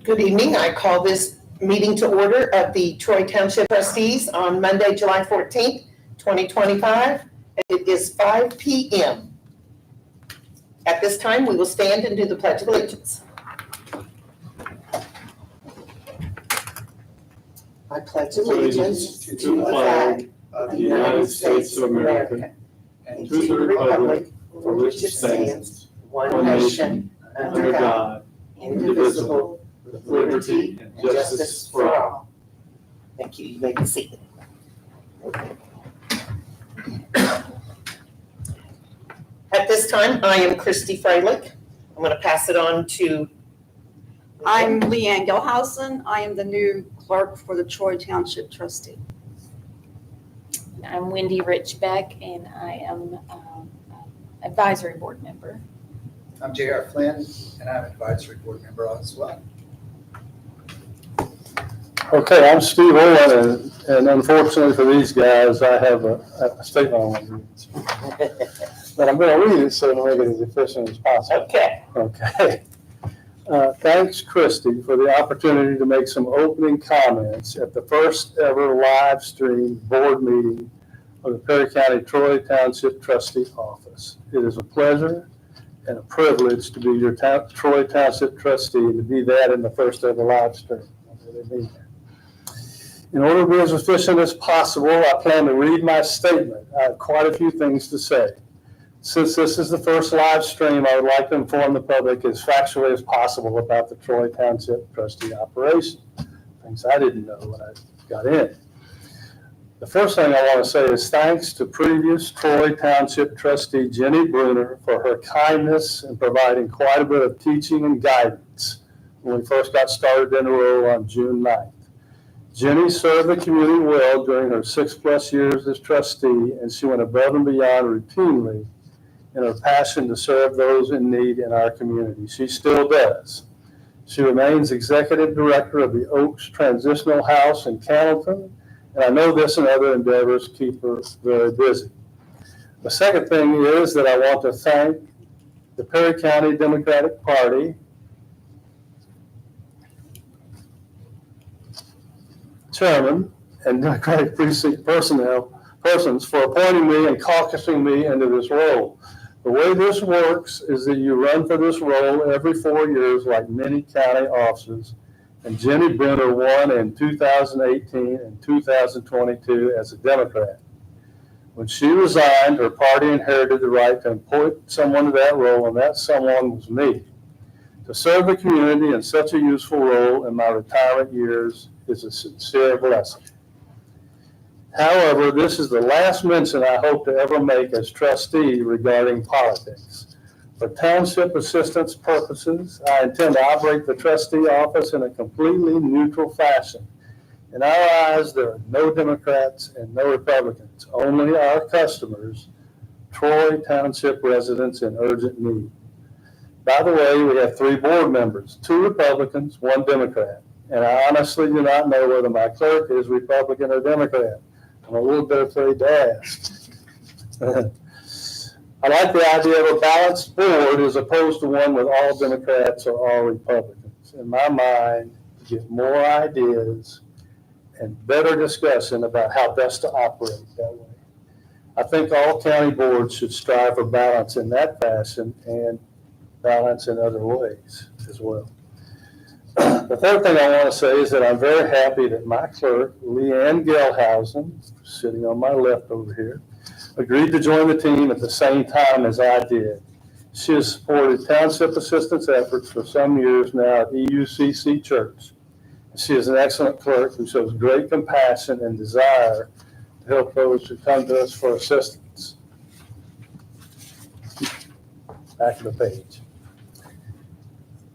Good evening. I call this meeting to order of the Troy Township Trustees on Monday, July 14th, 2025. It is 5 p.m. At this time, we will stand and do the Pledge of Allegiance. I pledge allegiance to the flag of the United States of America and to the republic for which it stands, one nation, under God, indivisible, with liberty and justice for all. Thank you. You may be seated. At this time, I am Trustee Freilich. I'm going to pass it on to. I'm Leanne Gilhausen. I am the new clerk for the Troy Township Trustee. I'm Wendy Richbeck, and I am advisory board member. I'm J.R. Flynn, and I'm advisory board member as well. Okay, I'm Steve Owen, and unfortunately for these guys, I have a statement I want to read. But I'm going to read it so to make it as efficient as possible. Okay. Thanks, Christy, for the opportunity to make some opening comments at the first ever live stream board meeting of the Perry County Troy Township Trustee Office. It is a pleasure and a privilege to be your Troy Township Trustee and to be that in the first ever live stream. In order to be as efficient as possible, I plan to read my statement. I have quite a few things to say. Since this is the first live stream, I would like to inform the public as factually as possible about the Troy Township Trustee operation, things I didn't know when I got in. The first thing I want to say is thanks to previous Troy Township Trustee Jenny Bruner for her kindness in providing quite a bit of teaching and guidance when we first got started in the role on June 9th. Jenny served the community well during her 6+ years as trustee, and she went above and beyond routinely in her passion to serve those in need in our community. She still does. She remains executive director of the Oaks Transitional House in Cannleton, and I know this and other endeavors keep her very busy. The second thing is that I want to thank the Perry County Democratic Party chairman and Democratic precinct persons for appointing me and caucusing me into this role. The way this works is that you run for this role every 4 years like many county offices, and Jenny Bruner won in 2018 and 2022 as a Democrat. When she resigned, her party inherited the right to appoint someone to that role, and that someone was me. To serve the community in such a useful role in my retirement years is a sincere blessing. However, this is the last mention I hope to ever make as trustee regarding politics. For township assistance purposes, I intend to operate the trustee office in a completely neutral fashion. In our eyes, there are no Democrats and no Republicans, only our customers, Troy Township residents in urgent need. By the way, we have 3 board members, 2 Republicans, 1 Democrat. And I honestly do not know whether my clerk is Republican or Democrat. I'm a little bit afraid to ask. I like the idea of a balanced board as opposed to one with all Democrats or all Republicans. In my mind, you get more ideas and better discussion about how best to operate that way. I think all county boards should strive for balance in that fashion and balance in other ways as well. The third thing I want to say is that I'm very happy that my clerk, Leanne Gilhausen, sitting on my left over here, agreed to join the team at the same time as I did. She has supported township assistance efforts for some years now at EUCC Church. She is an excellent clerk who shows great compassion and desire to help those who come to us for assistance. Back to the page.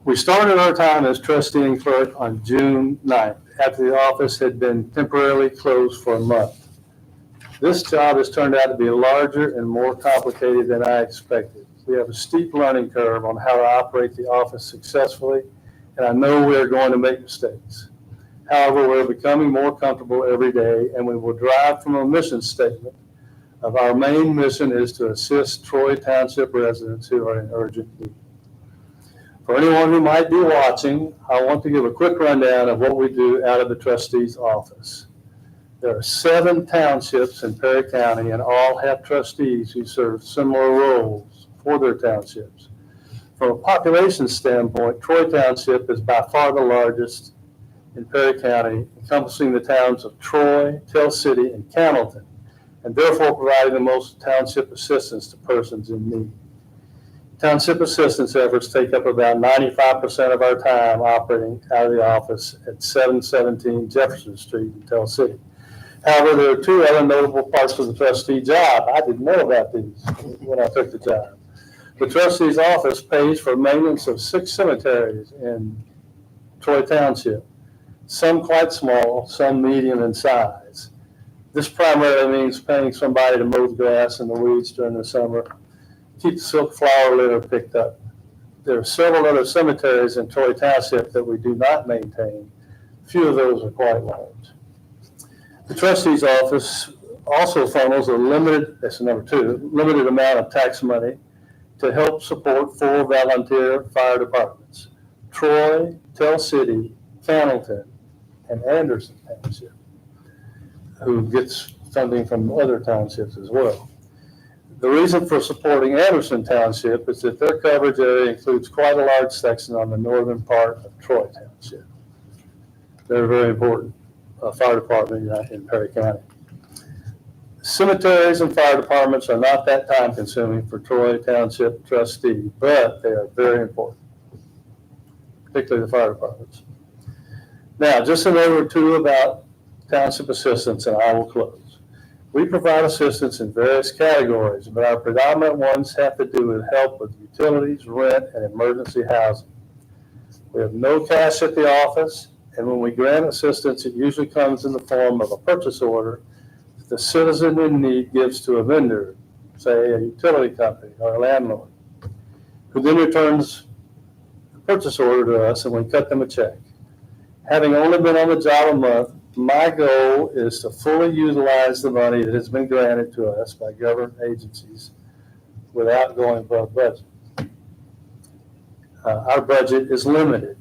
We started our time as trustee and clerk on June 9th, after the office had been temporarily closed for a month. This job has turned out to be larger and more complicated than I expected. We have a steep learning curve on how to operate the office successfully, and I know we are going to make mistakes. However, we're becoming more comfortable every day, and we will drive from a mission statement of our main mission is to assist Troy Township residents who are in urgent need. For anyone who might be watching, I want to give a quick rundown of what we do out of the trustee's office. There are 7 townships in Perry County, and all have trustees who serve similar roles for their townships. From a population standpoint, Troy Township is by far the largest in Perry County, encompassing the towns of Troy, Tell City, and Hamilton, and therefore providing the most township assistance to persons in need. Township assistance efforts take up about 95% of our time operating out of the office at 717 Jefferson Street in Tell City. However, there are 2 other notable parts of the trustee job. I didn't know about these when I took the job. The trustee's office pays for maintenance of 6 cemeteries in Troy Township, some quite small, some medium in size. This primarily means paying somebody to mow the grass and the weeds during the summer, keep the silk flower litter picked up. There are several other cemeteries in Troy Township that we do not maintain. Few of those are quite large. The trustee's office also funnels a limited amount of tax money to help support 4 volunteer fire departments: Troy, Tell City, Hamilton, and Anderson Township, who gets funding from other townships as well. The reason for supporting Anderson Township is that their coverage area includes quite a large section on the northern part of Troy Township. They're a very important fire department in Perry County. Cemeteries and fire departments are not that time consuming for Troy Township trustee, but they are very important, particularly the fire departments. Now, just a note or 2 about township assistance, and I will close. We provide assistance in various categories, but our predominant ones have to do with help with utilities, rent, and emergency housing. We have no cash at the office, and when we grant assistance, it usually comes in the form of a purchase order that the citizen in need gives to a vendor, say a utility company or a landlord, who then returns the purchase order to us and we cut them a check. Having only been on the job a month, my goal is to fully utilize the money that has been granted to us by government agencies without going above budget. Our budget is limited.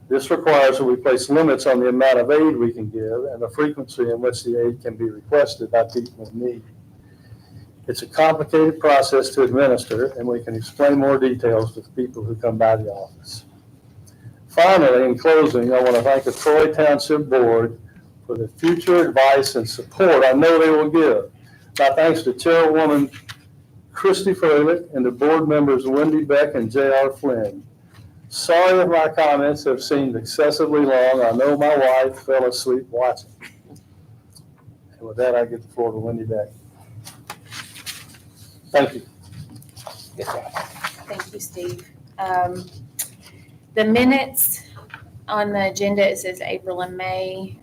This requires that we place limits on the amount of aid we can give and the frequency in which the aid can be requested by people in need. It's a complicated process to administer, and we can explain more details to the people who come by the office. Finally, in closing, I want to thank the Troy Township Board for the future advice and support I know they will give. My thanks to Chairwoman Christy Freilich and the board members Wendy Beck and J.R. Flynn. Sorry if my comments have seemed excessively long. I know my wife fell asleep watching. And with that, I give the floor to Wendy Beck. Thank you. Thank you, Steve. The minutes on the agenda, it says April and May.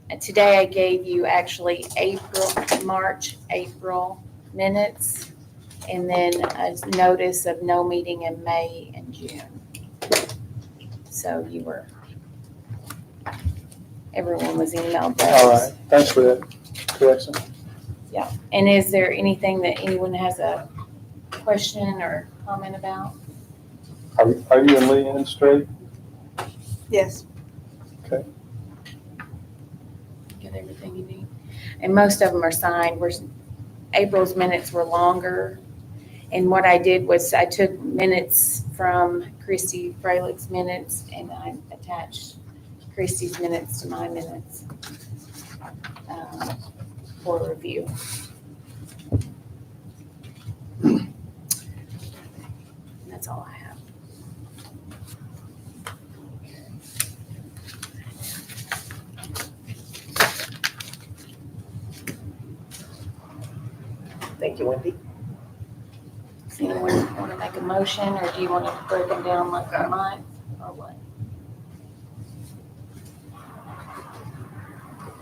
And today I gave you actually March, April minutes, and then a notice of no meeting in May and June. So everyone was emailed those. All right. Thanks for that correction. Yeah. And is there anything that anyone has a question or comment about? Are you and Leanne straight? Yes. Okay. Get everything you need. And most of them are signed. April's minutes were longer. And what I did was I took minutes from Christy Freilich's minutes and I attached Christy's minutes to my minutes for review. And that's all I have. Thank you, Wendy. Does anyone want to make a motion, or do you want to break them down like a month, or what?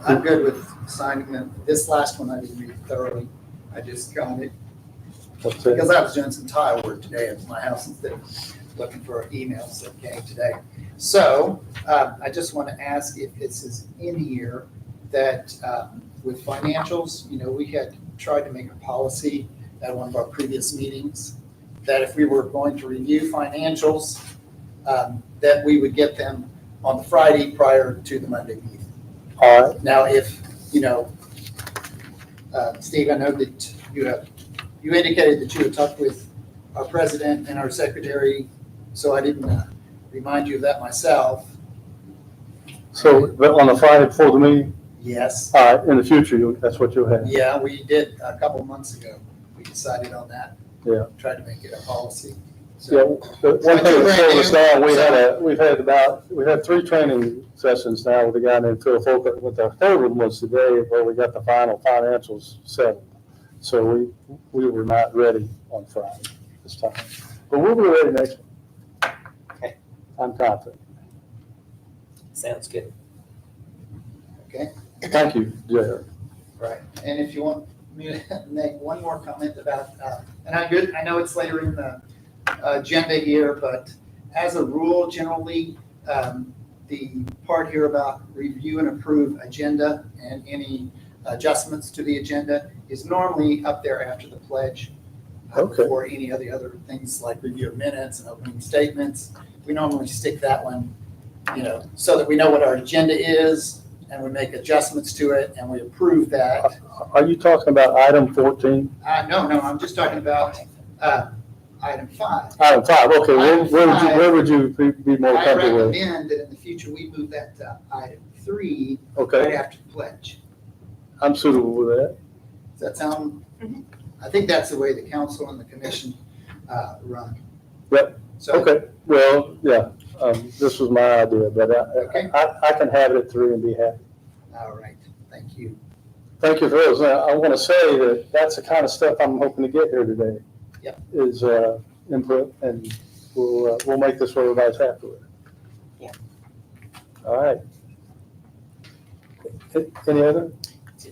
I'm good with signing them. This last one I didn't read thoroughly. I just got it What's it? because I was doing some tile work today at my house instead of looking for emails that came today. So I just want to ask if this is in here that with financials, we had tried to make a policy at one of our previous meetings that if we were going to review financials, that we would get them on the Friday prior to the Monday meeting. All right, Now, if, Steve, I know that you indicated that you had talked with our president and our secretary, so I didn't remind you of that myself. so but on the Friday before the meeting, Yes. all right, in the future, that's what you'll have. Yeah, we did a couple of months ago. We decided on that. Yeah. Tried to make it a policy. Yeah, So, the one thing that slowed us down, we've had 3 training sessions now with a guy named Phil Folker. With our third one was today where we got the final financials settled. So we were not ready on Friday this time, but we'll be ready next one. Okay. I'm confident. Sounds good. okay, Thank you, Jared. right. And if you want me to make one more comment about, and I know it's later in the agenda here, but as a rule, generally, the part here about review and approve agenda and any adjustments to the agenda is normally up there after the pledge. Okay. Or any of the other things like review of minutes and opening statements. We normally stick that one, so that we know what our agenda is and we make adjustments to it and we approve that. Are you talking about item 14? No, I'm just talking about item 5. Item 5, okay, Item five. where would you be more I comfortable with? recommend that in the future, we move that to item 3 Okay, right after the pledge. I'm suitable with that. Does that sound? Mhm. I think that's the way the council and the commission run. Yep. So, Okay, well, yeah, this was my idea, but Okay. I can have it at 3 and be happy. all right, thank you. Thank you for those. Now, I want to say that that's the kind of stuff I'm hoping to get here today. Yep. Is input, and we'll make this where everybody's happy with it. Yeah. All right. Any other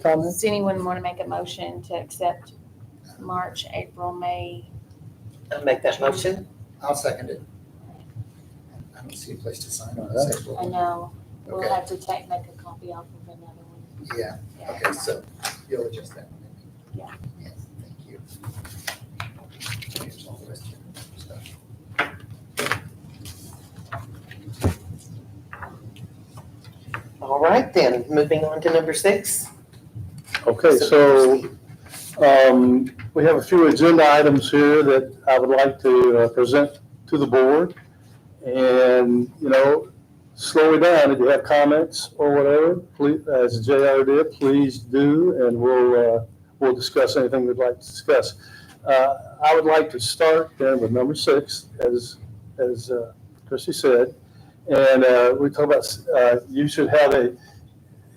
comments? Does anyone want to make a motion to accept March, April, May? I'll make that motion. I'll second it. I don't see a place to sign on All right. this April. I know, we'll Okay. have to make a copy off of another one. Yeah, okay, so you'll adjust that one. Yeah. Yeah, thank you. Here's all the rest of your stuff. All right, then, moving on to number 6. Okay, so we have a few agenda items here that I would like to present to the board. And, slow it down. If you have comments or whatever, please, as JR did, please do, and we'll discuss anything we'd like to discuss. I would like to start then with number 6, as Trustee said. And we talk about, you should have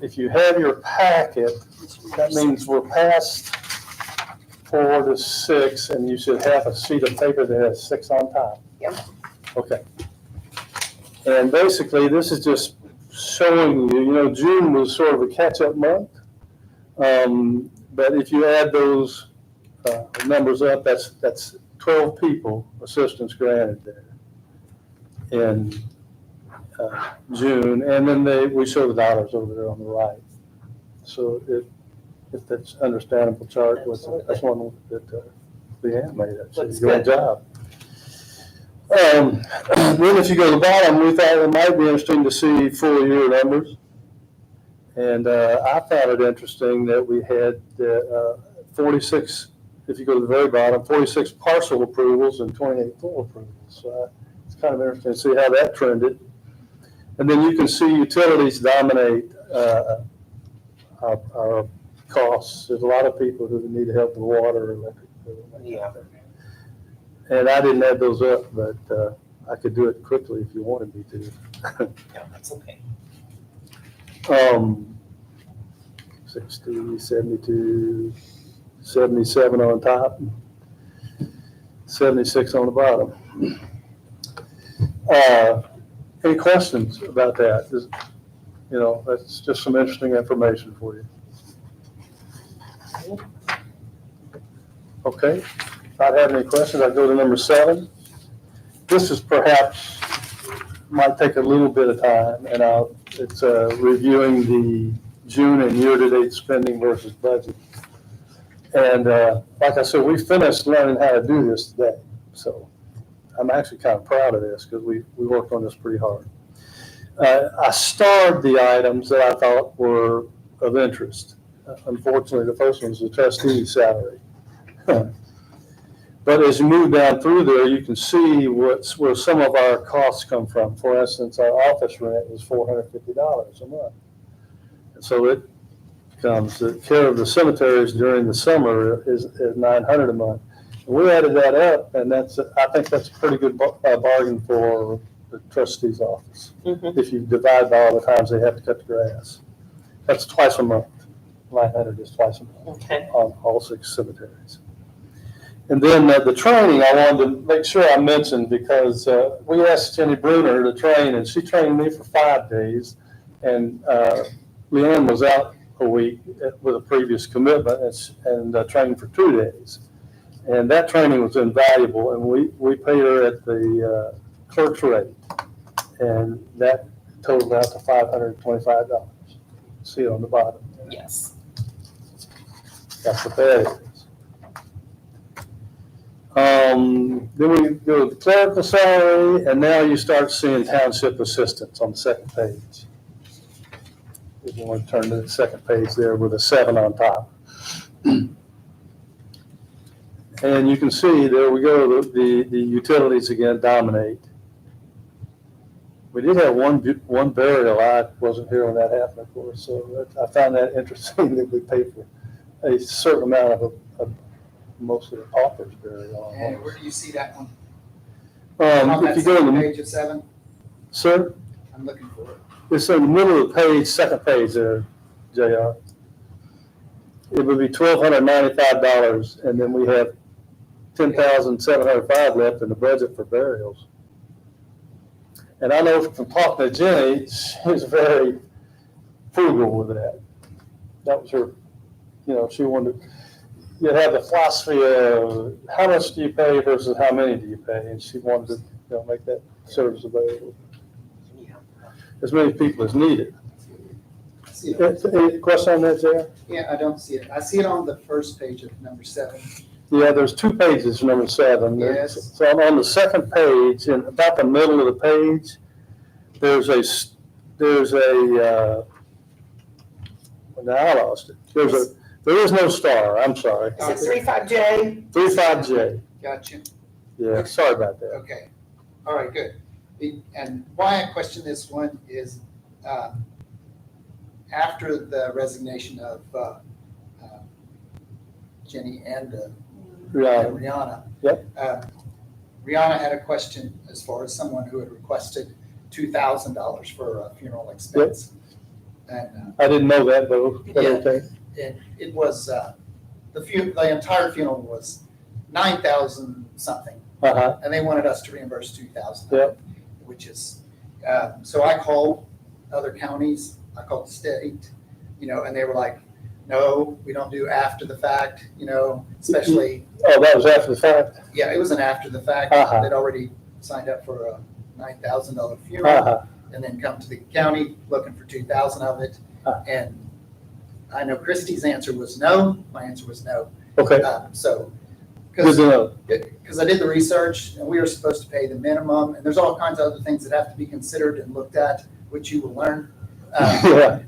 if you have your packet, that means we're past 4 to 6, and you should have a sheet of paper that has 6 on top. Yep. Okay. And basically, this is just showing you, June was sort of a catch-up month. But if you add those numbers up, that's 12 people assistance granted there in June. And then we show the dollars over there on the right. So if that's understandable chart, that's one that Leanne made. Looks Good good. job. Then if you go to the bottom, we thought it might be interesting to see full year numbers. And I found it interesting that we had 46, if you go to the very bottom, 46 partial approvals and 28 full approvals. So it's kind of interesting to see how that trended. And then you can see utilities dominate our costs. There's a lot of people who need help with water, electric. Yeah. And I didn't add those up, but I could do it quickly if you wanted me to. Yeah, that's okay. 60, 72, 77 on top, 76 on the bottom. Any questions about that? That's just some interesting information for you. Okay, if I have any questions, I'll go to number 7. This is perhaps, might take a little bit of time, and it's reviewing the June and year-to-date spending versus budget. And like I said, we finished learning how to do this today. So I'm actually kind of proud of this because we worked on this pretty hard. I starred the items that I thought were of interest. Unfortunately, the first one was the trustee's salary. But as you move down through there, you can see where some of our costs come from. For instance, our office rent is $450 a month. And so it comes, the care of the cemeteries during the summer is $900 a month. And we added that up, and I think that's a pretty good bargain for the trustee's office. If you divide by all the times they have to cut the grass. That's twice a month. 900 is twice a month. Okay. On all 6 cemeteries. And then the training, I wanted to make sure I mentioned because we asked Jenny Bruner to train, and she trained me for 5 days. And Leanne was out a week with a previous commitment and trained for 2 days. And that training was invaluable, and we paid her at the clerk's rate. And that totaled out to $525. See it on the bottom. Yes. That's what that is. Then we go to the clerical salary, and now you start seeing township assistants on the second page. If you want to turn to the second page there with a 7 on top. And you can see, there we go, the utilities again dominate. We did have one burial. I wasn't here when that happened, of course, so I found that interesting that we paid for a certain amount of most of the paupers burial. And where do you see that one? If you go in the Page of 7, sir, I'm looking for it. it's in the middle of the page, second page there, JR. It would be $1,295, and then we have $10,705 left in the budget for burials. And I know from talking to Jenny, she was very frugal with that. That was her, she wanted to have the philosophy of how much do you pay versus how many do you pay, and she wanted to make that service available. As many people as needed. Any question on that, JR? Yeah, I don't see it. I see it on the first page of number 7. Yeah, there's 2 pages, number 7. Yes. So on the second page, in about the middle of the page, there's now I lost it. There is no star, I'm sorry. Is it 35J? 35J. Gotcha. Yeah, sorry about that. Okay. All right, good. And why I question this one is after the resignation of Jenny and Rihanna. Yep. Rihanna had a question as far as someone who had requested $2,000 for a funeral expense. Yep. And I didn't know that though. Yeah. Okay. and it was the entire funeral was $9,000 something, Uh-huh. and they wanted us to reimburse $2,000. Yep. Which is so I called other counties. I called the state, and they were like, no, we don't do after the fact, especially. Oh, that was after the fact? Yeah, it was an after the fact. Uh-huh. They'd already signed up for a $9,000 funeral, Uh-huh. and then come to the county looking for $2,000 of it. Uh-huh. And I know Christie's answer was no. My answer was no. Okay. So, Good to know. because I did the research, and we are supposed to pay the minimum, and there's all kinds of other things that have to be considered and looked at, which you will learn. Yeah.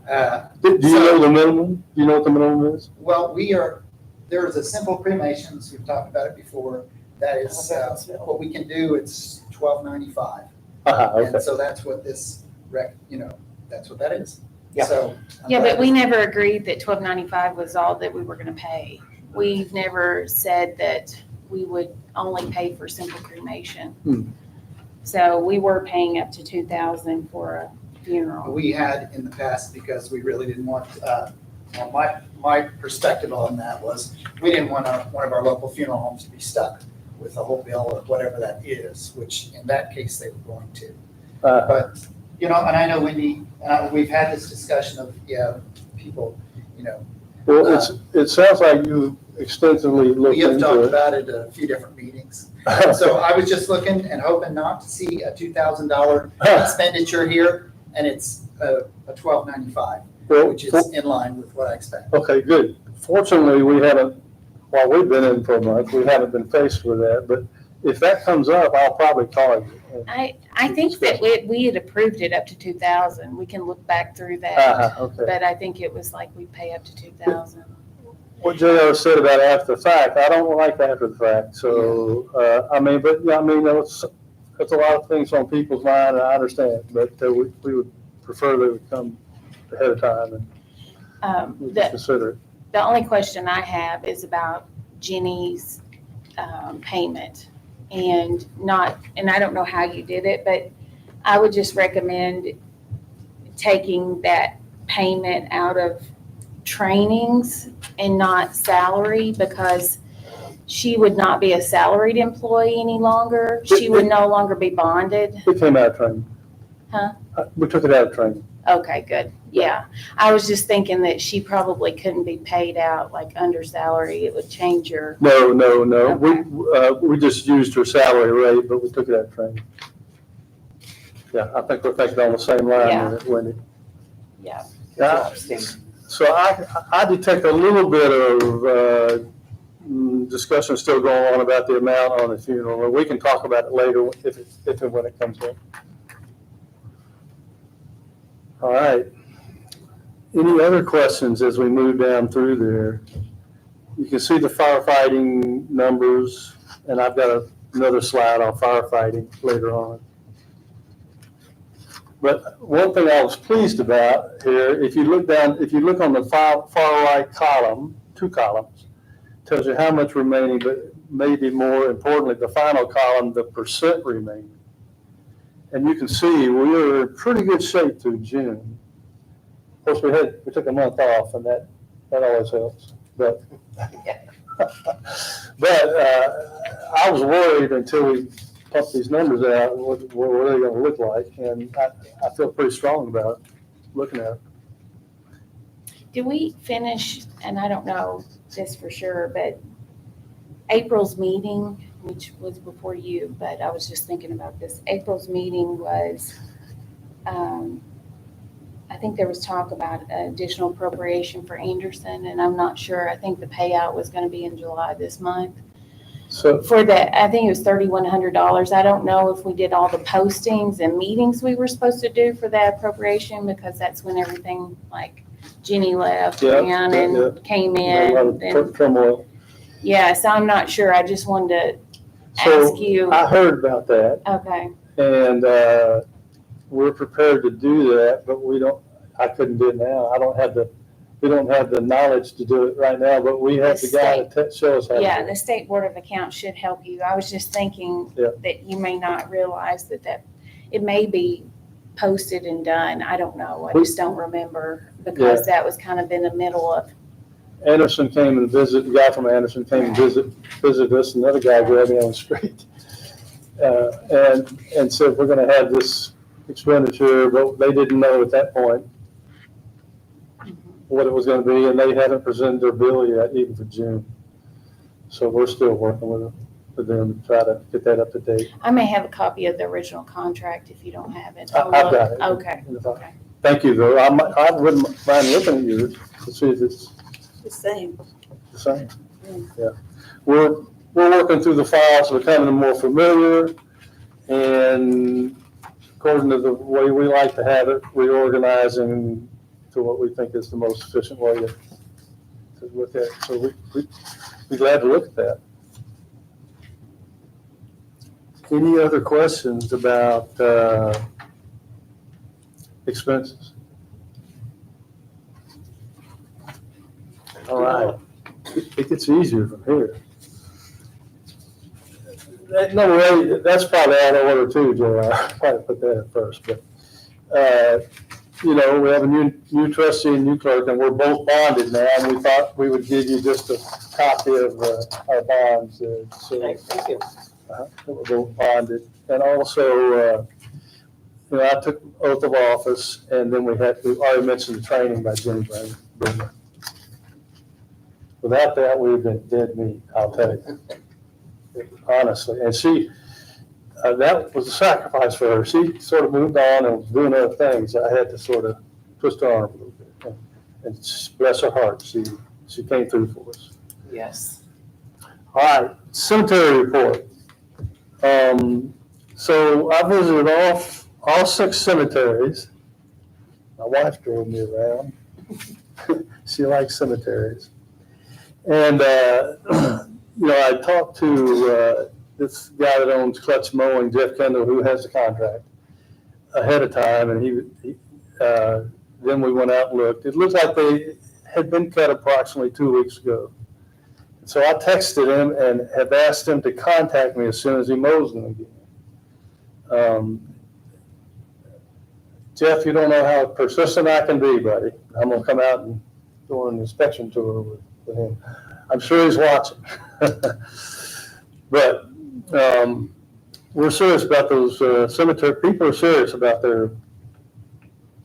Do you know the minimum? Do you know what the minimum is? Well, there is a simple cremations, we've talked about it before, that is, what we can do, it's $12.95. Uh-huh, okay. And so that's what this that's what that is. Yeah. So. Yeah, but we never agreed that $12.95 was all that we were gonna pay. We've never said that we would only pay for simple cremation. So we were paying up to $2,000 for a funeral. We had in the past, because we really didn't want, my perspective on that was, we didn't want one of our local funeral homes to be stuck with a whole bill or whatever that is, which in that case they were going to. But, and I know Wendy, we've had this discussion of, people, Well, it sounds like you extensively looked we have into talked it. about it at a few different meetings. So I was just looking and hoping not to see a $2,000 expenditure here, and it's a $12.95, Well, which is in line with what I expect. Okay, good. Fortunately, we haven't, while we've been in for a month, we haven't been faced with that, but if that comes up, I'll probably call you. I think that we had approved it up to 2,000. We can look back through that. Okay. But I think it was like we pay up to 2,000. What JR said about after the fact, I don't like after the fact. So, I mean, but yeah, I mean, it's a lot of things on people's mind, and I understand, but we would prefer they would come ahead of time and we can consider it. The only question I have is about Jenny's payment, and I don't know how you did it, but I would just recommend taking that payment out of trainings and not salary, because she would not be a salaried employee any longer. She would no longer be bonded. We came out of training. Huh? We took it out of training. Okay, good. Yeah. I was just thinking that she probably couldn't be paid out like under salary. It would change your. No. Okay. We just used her salary rate, but we took it out of training. Yeah, I think we're thinking on the same line, Yeah. Wendy. Yeah. Yeah. So I detect a little bit of discussion still going on about the amount on the funeral, and we can talk about it later if and when it comes up. All right. Any other questions as we move down through there? You can see the firefighting numbers, and I've got another slide on firefighting later on. But one thing I was pleased about here, if you look on the far right column, 2 columns, tells you how much remaining, but maybe more importantly, the final column, the percent remaining. And you can see we were in pretty good shape through June. Of course, we took a month off, and that always helps. But I was worried until we pumped these numbers out, what are they going to look like? And I feel pretty strong about it, looking at it. Did we finish, and I don't know this for sure, but April's meeting, which was before you, but I was just thinking about this. April's meeting was, I think there was talk about additional appropriation for Anderson, and I'm not sure. I think the payout was going to be in July this month. So For I think it was $3,100. I don't know if we did all the postings and meetings we were supposed to do for that appropriation, because that's when everything, like Jenny left, and came a lot in. of turmoil. Yeah, so I'm not sure. I just wanted to So ask you. I heard about that, Okay, and we're prepared to do that, but I couldn't do it now. We don't have the knowledge to do it right now, but we have the guy to show us how to do yeah, it. the State Board of Accounts should help you. I was just thinking that you may not realize that it may be posted and done. I don't know. I just don't remember, because that was kind of in the middle of. Anderson came and visited, the guy from Anderson came and visited us, another guy grabbed me on the street. And said, we're gonna have this expenditure, but they didn't know at that point what it was gonna be, and they haven't presented their bill yet, even for June. So we're still working with them to try to get that up to date. I may have a copy of the original contract if you don't have it. I've got it. Okay. Thank you, though. I wouldn't mind looking at yours to see if it's The same. the same. Yeah. We're working through the files, becoming more familiar, and according to the way we like to have it, reorganizing to what we think is the most efficient way to look at it. So we'd be glad to look at that. Any other questions about expenses? All right, it gets easier from here. Number 8, that's probably out of order too, Joe. I probably put that at first, but we have a new trustee and new clerk, and we're both bonded now, and we thought we would give you just a copy of our bonds. Thank you. We're both bonded, and also, I took oath of office, and then we already mentioned the training by Jenny Brenner. Without that, we've been dead meat, I'll tell you, honestly. And she, that was a sacrifice for her. She sort of moved on and was doing other things. I had to sort of twist her arm a little bit. And bless her heart, she came through for us. Yes. All right, cemetery report. So I visited all 6 cemeteries. My wife drove me around. She likes cemeteries. And, I talked to this guy that owns Clutch Mowing, Jeff Kendall, who has the contract ahead of time. And then we went out and looked. It looked like they had been cut approximately 2 weeks ago. So I texted him and have asked him to contact me as soon as he mows them again. Jeff, you don't know how persistent I can be, buddy. I'm gonna come out and do an inspection tour with him. I'm sure he's watching. But we're serious about those cemetery. People are serious about their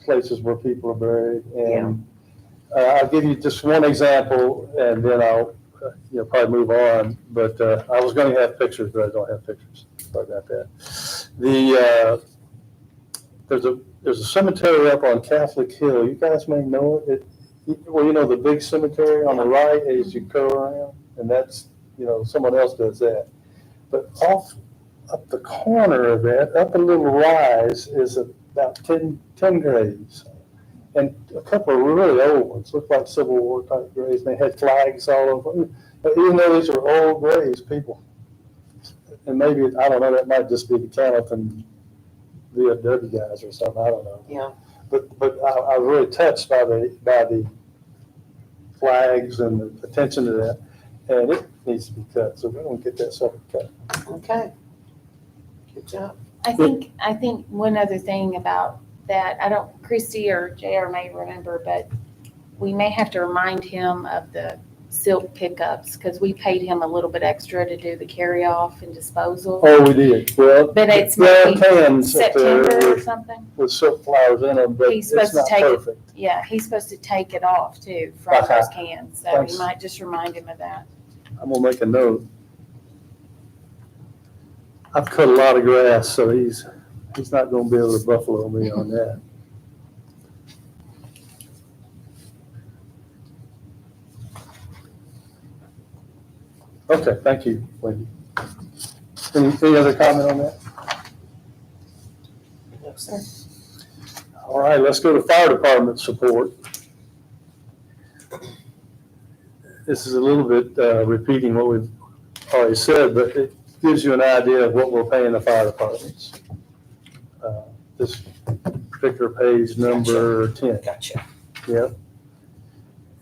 places where people are buried. And I'll give you just one example, and then I'll probably move on. But I was going to have pictures, but I don't have pictures. Sorry about that. There's a cemetery up on Catholic Hill. You guys may know it. Well, the big cemetery on the right as you go around, and that's, someone else does that. But up the corner of that, up a little rise, is about 10 graves. And a couple of really old ones, look like Civil War type graves. They had flags all over. But even though these are old graves, people, and maybe, I don't know, that might just be the Hamilton VFW guys or something, I don't know. Yeah. But I was really touched by the flags and the attention to that, and it needs to be cut. So we're going to get that sucker cut. Okay. Good job. I think one other thing about that, Christy or JR may remember, but we may have to remind him of the silk pickups, because we paid him a little bit extra to do the carry off and disposal. Oh, we did. Well, But it's there are maybe cans up September there or something. with silk flowers in them, but He's it's supposed to not take it. perfect. Yeah, he's supposed to take it off too from Okay. those cans. So Thanks. you might just remind him of that. I'm gonna make a note. I've cut a lot of grass, so he's not gonna be able to buffalo me on that. Okay, thank you, Wendy. Any other comment on that? No, sir. All right, let's go to fire department support. This is a little bit repeating what we've already said, but it gives you an idea of what we're paying the fire departments. This particular page, number 10. Gotcha. Yep.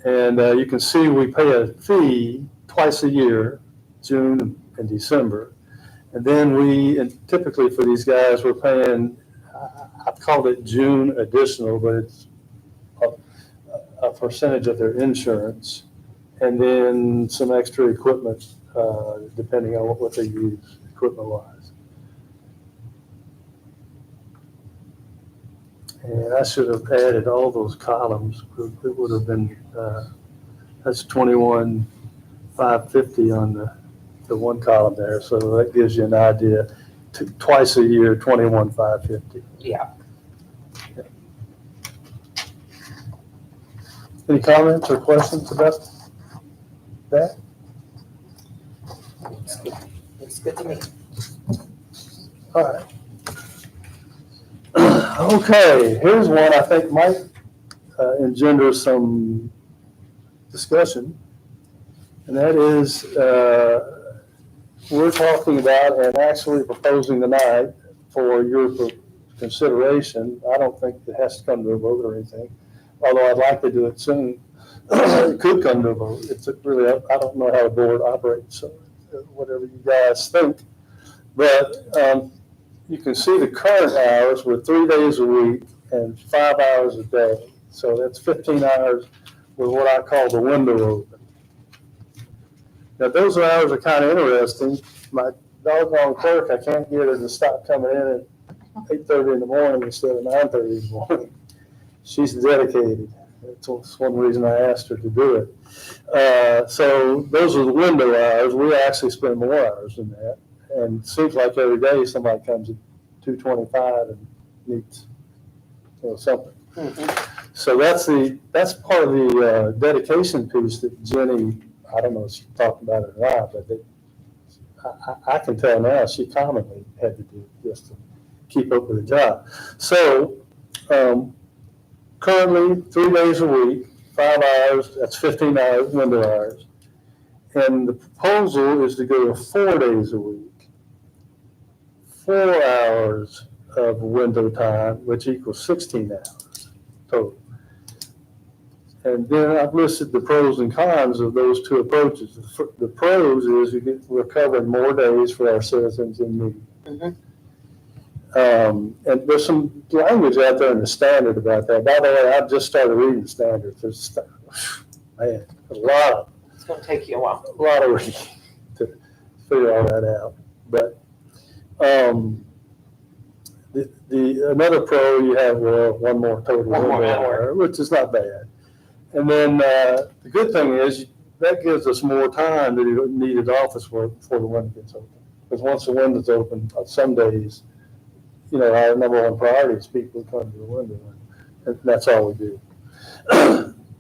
And you can see we pay a fee twice a year, June and December. And then and typically for these guys, we're paying, I've called it June additional, but it's a percentage of their insurance. And then some extra equipment, depending on what they use equipment-wise. And I should have added all those columns. It would have been, that's 21,550 on the one column there. So that gives you an idea. Twice a year, 21,550. Yeah. Any comments or questions about that? Looks good to me. All right. Okay, here's one I think might engender some discussion. And that is, we're talking about and actually proposing tonight for your consideration. I don't think it has to come to a vote or anything, although I'd like to do it soon. It could come to a vote. It's really, I don't know how the board operates, so whatever you guys think. But you can see the current hours were 3 days a week and 5 hours a day. So that's 15 hours with what I call the window open. Now, those hours are kind of interesting. My doggone clerk, I can't get her to stop coming in at 8:30 in the morning instead of 9:30 in the morning. She's dedicated. That's one reason I asked her to do it. So those are the window hours. We actually spend more hours than that. And it seems like every day somebody comes at 2:25 and needs something. Mm-hmm. So that's part of the dedication piece that Jenny, I don't know if she talked about it or not, but I can tell now she commonly had to do just to keep up with the job. So currently 3 days a week, 5 hours, that's 15 hours, window hours. And the proposal is to go to 4 days a week, 4 hours of window time, which equals 16 hours total. And then I've listed the pros and cons of those two approaches. The pros is we're covering more days for our citizens in need. And there's some language out there in the standard about that. By the way, I've just started reading the standards. There's a lot It's gonna take you a while. of reading to figure all that out. But another pro, you have one more total One more window hour. hour, which is not bad. And then the good thing is that gives us more time to do needed office work before the window gets open. Because once the window's open, some days, our number one priority is people who come to the window, and that's all we do.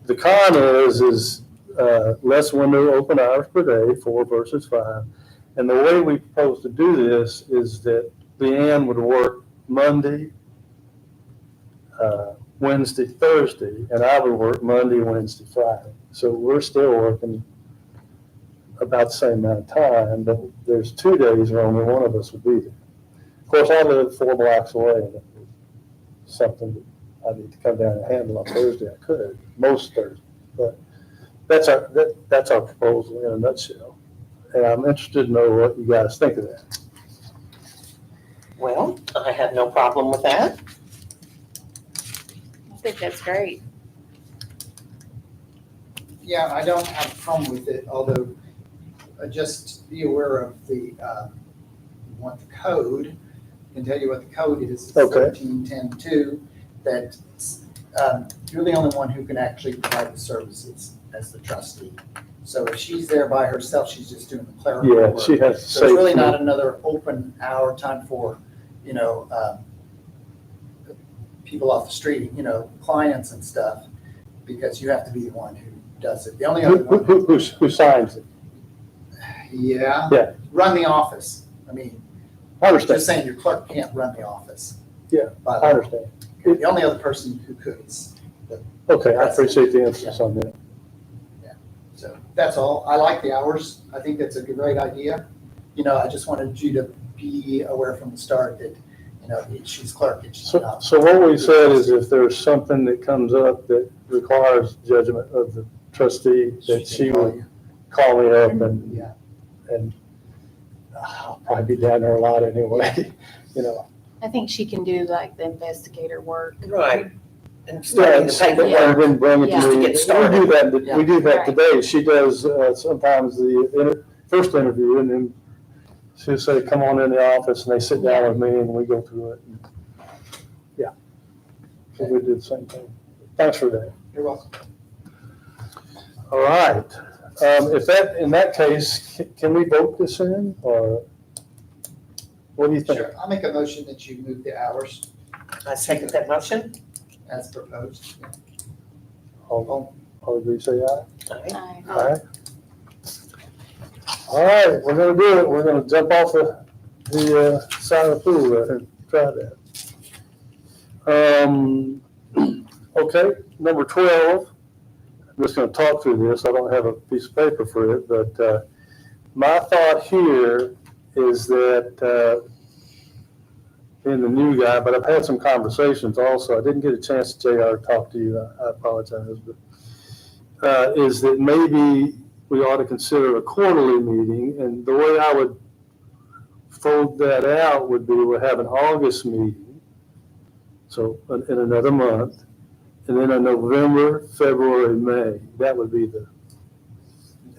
The con is less window open hours per day, 4 versus 5. And the way we propose to do this is that Leanne would work Monday, Wednesday, Thursday, and I would work Monday, Wednesday, Friday. So we're still working about the same amount of time, but there's 2 days where only one of us would be there. Of course, I live 4 blocks away, and if it's something that I need to come down and handle on Thursday, I could, most Thursdays. But that's our proposal in a nutshell. And I'm interested to know what you guys think of that. Well, I have no problem with that. I think that's great. Yeah, I don't have a problem with it, although just be aware of you want the code. I can tell you what the code is. It's Okay. 13.10.2, that you're the only one who can actually provide the services as the trustee. So if she's there by herself, she's just doing the clerical Yeah, work. she has to So it's really say. not another open hour time for, people off the street, clients and stuff, because you have to be the one who does it. The only other one, Who signs it? yeah. Yeah. Run the office. I mean, I understand. just saying your clerk can't run the office. Yeah, By I the way. understand. The only other person who could is, Okay, I appreciate the emphasis on that. so that's all. I like the hours. I think that's a great idea. I just wanted you to be aware from the start that, she's clerk and she's not. So what we said is if there's something that comes up that requires judgment of the trustee, that she would call me up Yeah. and I'll probably be down there a lot anyway, I think she can do like the investigator work. Right. And Yeah, starting and the paperwork. and then bring it Yeah. to me. Just to get started. We do that Right. today. She does sometimes the first interview, and then she'll say, come on in the office, and they sit down with me, and we go through it. Yeah. So we do the same thing. Thanks for that. You're welcome. All right. In that case, can we vote this in, or what do you think? Sure. I'll make a motion that you move the hours I second that motion. as proposed. All agree, say aye. Aye. All right. All right, we're gonna do it. We're gonna jump off the side of the pool there and try that. Okay, number 12. I'm just gonna talk through this. I don't have a piece of paper for it, but my thought here is that being the new guy, but I've had some conversations also. I didn't get a chance, JR, to talk to you. I apologize, but is that maybe we ought to consider a quarterly meeting, and the way I would fold that out would be we'll have an August meeting, so in another month, and then a November, February, May. That would be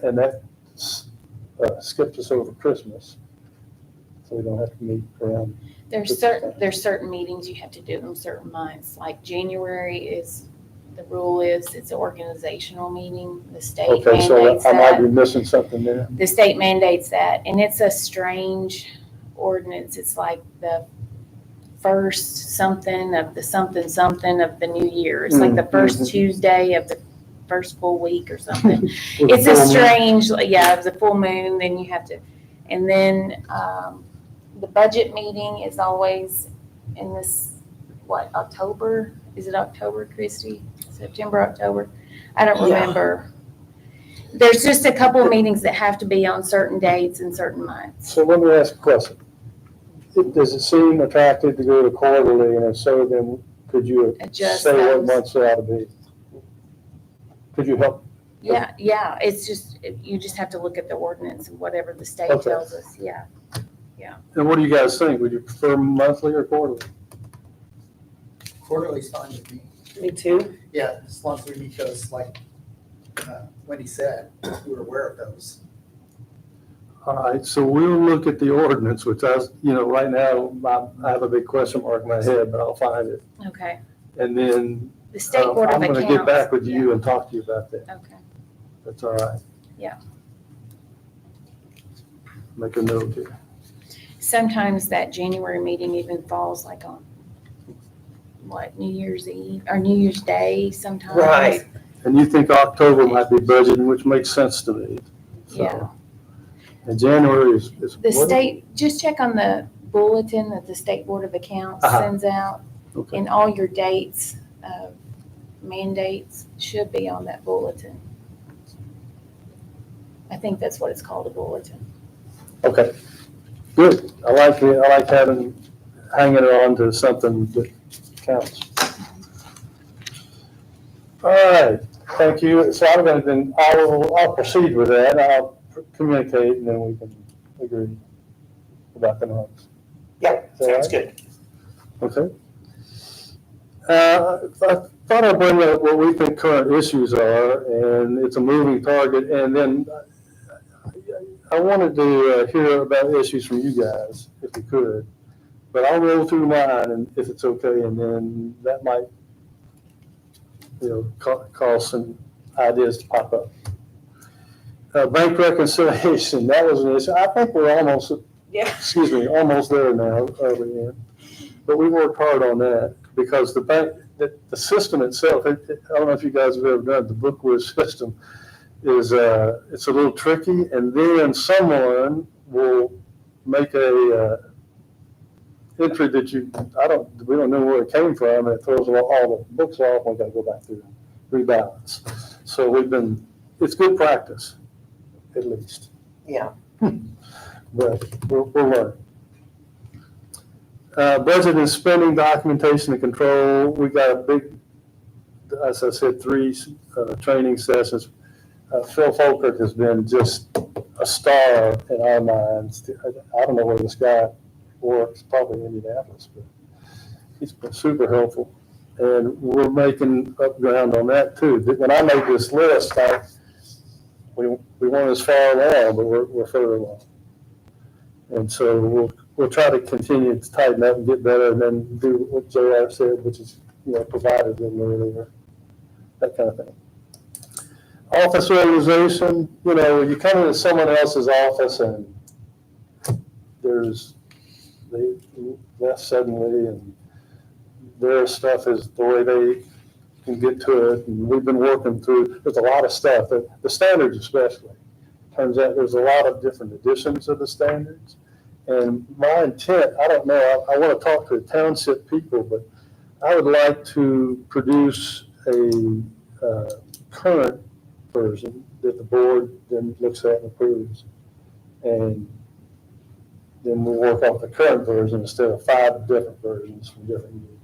and that skips us over Christmas, so we don't have to meet around. There's certain meetings you have to do in certain months, like January is, the rule is it's an organizational meeting, the state Okay, so mandates I might that. be missing something there. The state mandates that, and it's a strange ordinance. It's like the first something of the something of the new year. It's like the first Tuesday of the first full week or something. It's a strange, of the full moon, then you have to, And then the budget meeting is always in this, October? Is it October, Christy? September, October? I don't Yeah. remember. There's just a couple of meetings that have to be on certain dates and certain months. So let me ask a question. Does it seem attractive to go to quarterly, and if so, then could you Adjust say what those. months it ought to be? Could you help? Yeah, it's just, you just have to look at the ordinance and whatever the state Okay. tells us, yeah. And what do you guys think? Would you prefer monthly or quarterly? Quarterly's fine with me. Me too. Yeah, as long as we meet those, like Wendy said, we were aware of those. All right, so we'll look at the ordinance, which right now, I have a big question mark in my head, but I'll find it. Okay. And then The state board of I'm accounts. going to get back with you and talk to you about that. Okay. That's all right. Yeah. Make a note here. Sometimes that January meeting even falls like on, New Year's Eve or New Year's Day sometimes. Right. And you think October might be budgeting, which makes sense to me. So, Yeah. And January is. The state, just check on the bulletin that the State Board of Accounts Uh-huh. sends out, Okay. and all your dates, mandates should be on that bulletin. I think that's what it's called, a bulletin. Okay, good. I like hanging it on to something that counts. All right, thank you. So I'll proceed with that. I'll communicate and then we can agree about the months. Yeah, Is that sounds right? good. Okay. I thought I'd bring up what we think current issues are, and it's a moving target. And then I wanted to hear about issues from you guys, if we could. But I'll roll through mine, and if it's okay, and then that might, cause some ideas to pop up. Bank reconciliation, that was an issue. I think we're almost there now, Leanne. But we worked hard on that because the system itself, I don't know if you guys have ever done it, the Bookwiz system is, it's a little tricky, and then someone will make a entry that we don't know where it came from, and it throws all the books off, and we've got to go back through and rebalance. So it's good practice, at least. Yeah. But we'll learn. Budget and spending documentation and control. We got a big, as I said, 3 training sessions. Phil Folkert has been just a star in our minds. I don't know where this guy works, probably in Indianapolis, but he's been super helpful. And we're making up ground on that too. When I made this list, we weren't as far along, but we're further along. And so we'll try to continue to tighten up and get better, and then do what JR said, which is, provide a little earlier, that kind of thing. Office organization, you come into someone else's office and they left suddenly, and their stuff is the way they can get to it. And we've been working through, there's a lot of stuff, the standards especially. Turns out there's a lot of different editions of the standards. And my intent, I don't know, I want to talk to the township people, but I would like to produce a current version that the board then looks at and approves. And then we'll work off the current version instead of 5 different versions from different years.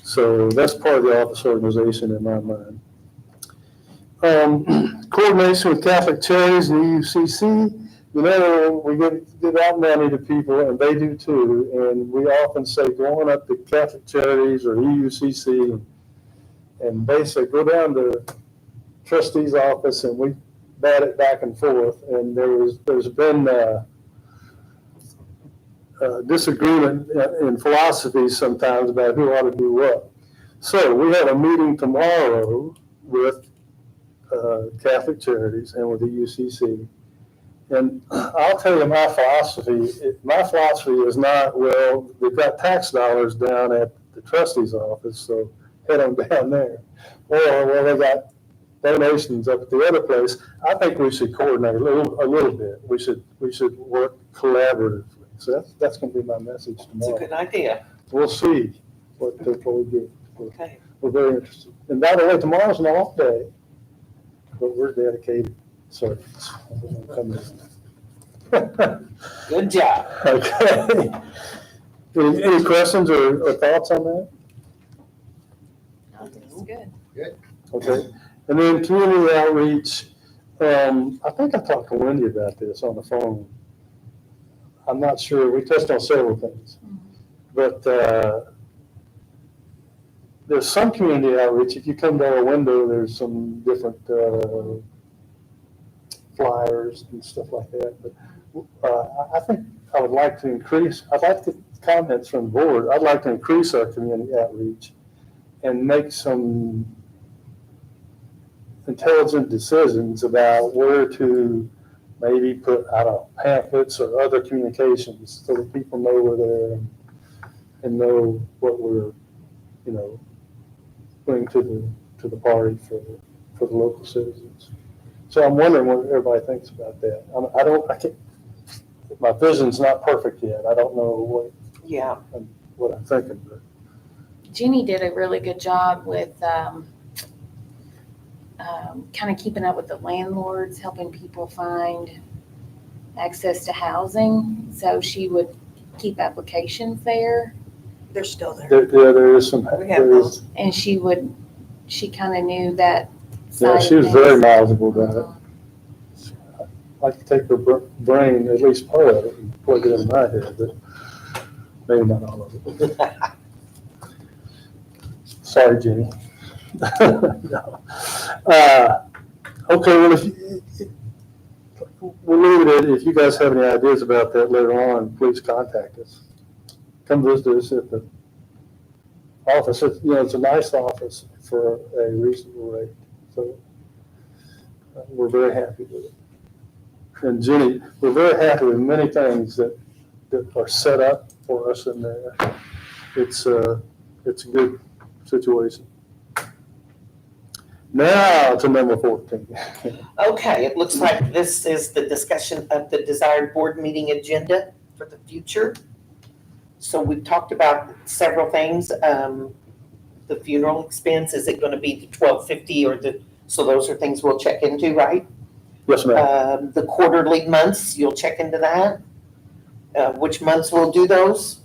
So that's part of the office organization in my mind. Coordination with Catholic Charities and EUCC. We give out money to people, and they do too. And we often say, go on up to Catholic Charities or EUCC, and basically go down to Trustee's office, and we bat it back and forth. And there's been disagreement in philosophy sometimes about who ought to do what. So we have a meeting tomorrow with Catholic Charities and with the UCC. And I'll tell you my philosophy. My philosophy is not, well, they've got tax dollars down at the trustee's office, so head on down there. Or, well, they got donations up at the other place. I think we should coordinate a little bit. We should work collaboratively. So that's going to be my message It's a tomorrow. good idea. We'll see what we get. Okay. We're very interested. And by the way, tomorrow's an off day, but we're dedicated servants. Good job. Okay. Any questions or thoughts on that? I think it's good. Okay. And then community outreach, I think I talked to Wendy about this on the phone. I'm not sure. We touched on several things. But there's some community outreach. If you come to our window, there's some different flyers and stuff like that. But I think I would like to increase, I'd like the comments from the board. I'd like to increase our community outreach and make some intelligent decisions about where to maybe put out pamphlets or other communications so that people know we're there and know what we're, bring to the party for the local citizens. So I'm wondering what everybody thinks about that. I can't, my vision's not perfect yet. I don't know what I'm thinking, but. Jenny did a really good job with kind of keeping up with the landlords, helping people find access to housing. So she would keep applications there. They're still there. There is some. We have those. And she kind of knew that Yeah, side she of was very things. knowledgeable about it. I'd like to take her brain, at least part of it, and plug it in my head, but maybe not all of it. Sorry, Jenny. No. Okay, well, we'll leave it at, if you guys have any ideas about that later on, please contact us. Come visit us at the office. It's a nice office for a reasonable rate. So we're very happy with it. And Jenny, we're very happy with many things that are set up for us in there. It's a good situation. Now to number 14. Okay, it looks like this is the discussion of the desired board meeting agenda for the future. So we've talked about several things. The funeral expense, is it going to be the $1,250 or so those are things we'll check into, right? Yes, ma'am. The quarterly months, you'll check into that. Which months we'll do those.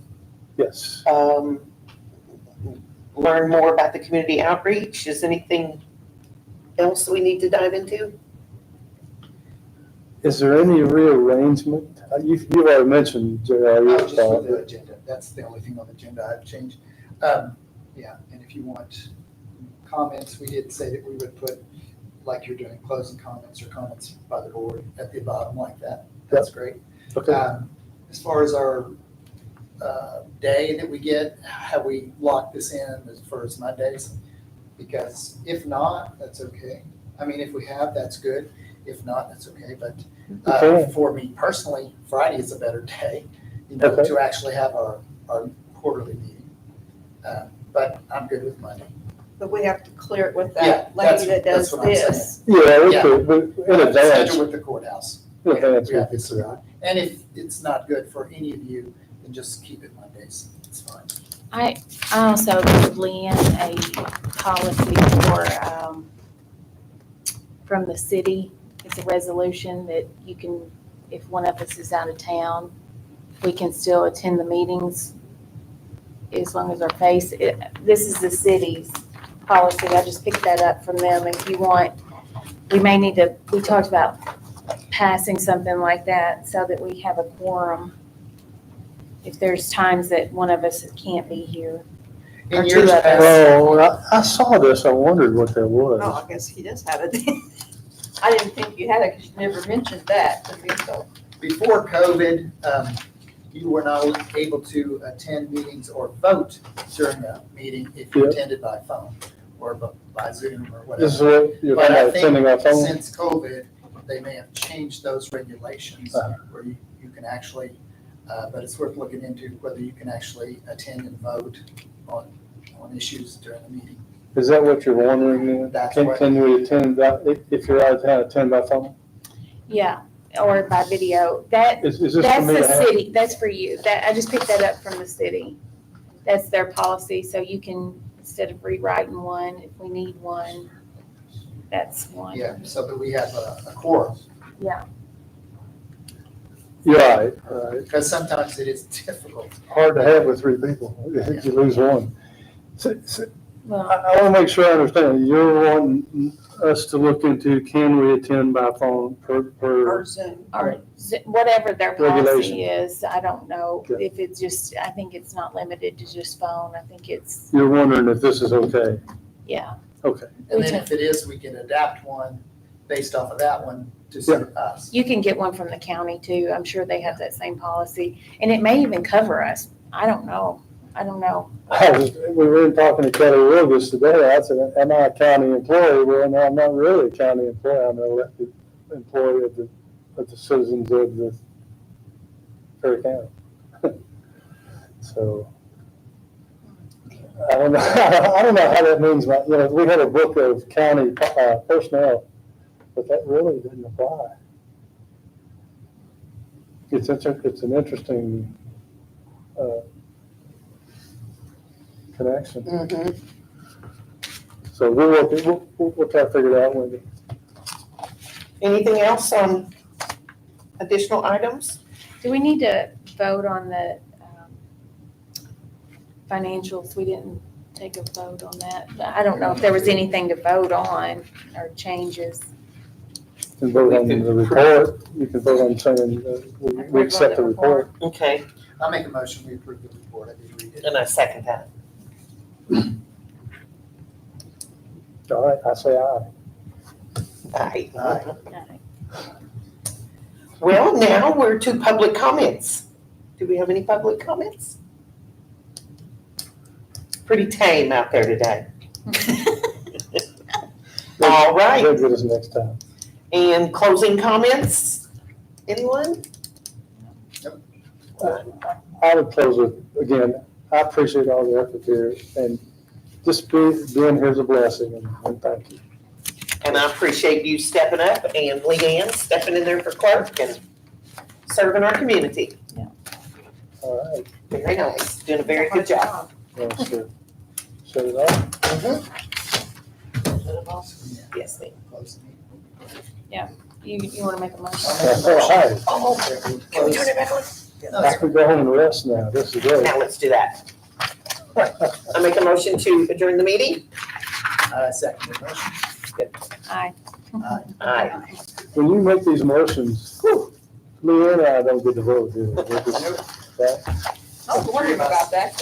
Yes. Learn more about the community outreach. Is anything else we need to dive into? Is there any rearrangement? You've already mentioned, JR, your Just for thought. the agenda, that's the only thing on the agenda I've changed. Yeah, and if you want comments, we did say that we would put, like you're doing, closing comments or comments by the board at the bottom like that. That's great. Okay. As far as our day that we get, have we locked this in as far as Mondays? Because if not, that's okay. I mean, if we have, that's good. If not, that's okay. But Okay. for me personally, Friday is a better day, Okay. to actually have our quarterly meeting. But I'm good with Monday. But we have to clear it with Yeah, that lady that that's does what I'm this. Yeah, we Yeah. could, but in advance. Schedule with the courthouse. In advance. We have this around. And if it's not good for any of you, then just keep it Mondays. It's fine. I also gave Leanne a policy from the city. It's a resolution that you can, if one of us is out of town, we can still attend the meetings as long as our face. This is the city's policy. I just picked that up from them. If you want, we talked about passing something like that so that we have a quorum. If there's times that one of us can't be here. In Or years two of us. past, Oh, I saw this. I wondered what that was. Oh, I guess he does have it. I didn't think you had it because you never mentioned that to me, so. before COVID, you were not able to attend meetings or vote during a meeting if you Yeah. attended by phone or by Zoom or This is whatever. what you're But I attending our think phone? since COVID, they may have changed those regulations where you can actually, but it's worth looking into whether you can actually attend and vote on issues during the meeting. Is that what you're wondering then? That's Can, what- can we attend if you're out of town, attend by phone? Yeah, or by video. That, Is this for that's me the to have? city, that's for you. That, I just picked that up from the city. That's their policy, so you can, instead of rewriting one, if we need one, that's one. Yeah, so that we have a quorum, Yeah. You're right, right. because sometimes it is difficult. Hard to have with three people, if you lose one. I Well, want to make sure I understand. You're wanting us to look into, can we attend by phone per, Or Zoom. or whatever their Regulation. policy is, I don't know. Okay. If it's just, I think it's not limited to just phone. I think it's, you're wondering if this is okay? yeah. Okay. And then if it is, we can adapt one based off of that one to suit us. You can get one from the county too. I'm sure they have that same policy. And it may even cover us. I don't know. We were talking to Kelly Wilgus today. I said, am I a county employee? Well, no, I'm not really a county employee. I'm an elected employee of the citizens of the Perry County. So, I don't know, I don't know how that means, we had a book of county personnel, but that really didn't apply. It's an interesting, connection. Mhm. So we'll try to figure it out with it. Anything else on additional items? Do we need to vote on the financials? We didn't take a vote on that. I don't know if there was anything to vote on or changes. You can vote on the report, you can vote on saying, we accept the report. Okay, I'll make a motion, we approve the report, I did read it. and I second that. All right, I say aye. Aye. Aye. Well, now we're to public comments. Do we have any public comments? Pretty tame out there today. All right, They'll get us next time. and closing comments? Anyone? I would close with, again, I appreciate all the effort here, and just being here is a blessing, and thank you. And I appreciate you stepping up and Leanne stepping in there for clerk and serving our community. All right, Very nice, doing a very good job. well, so, shut it off. Yes, ma'am. Close the meeting. You want to make a motion? All right, Oh, can we turn it back on? I can go home and rest now, this is great. Now let's do that. I make a motion to adjourn the meeting. Second the motion. Aye. Aye. When you make these motions, Leanne and I don't get to vote, do we? We're just- right? Don't worry about that.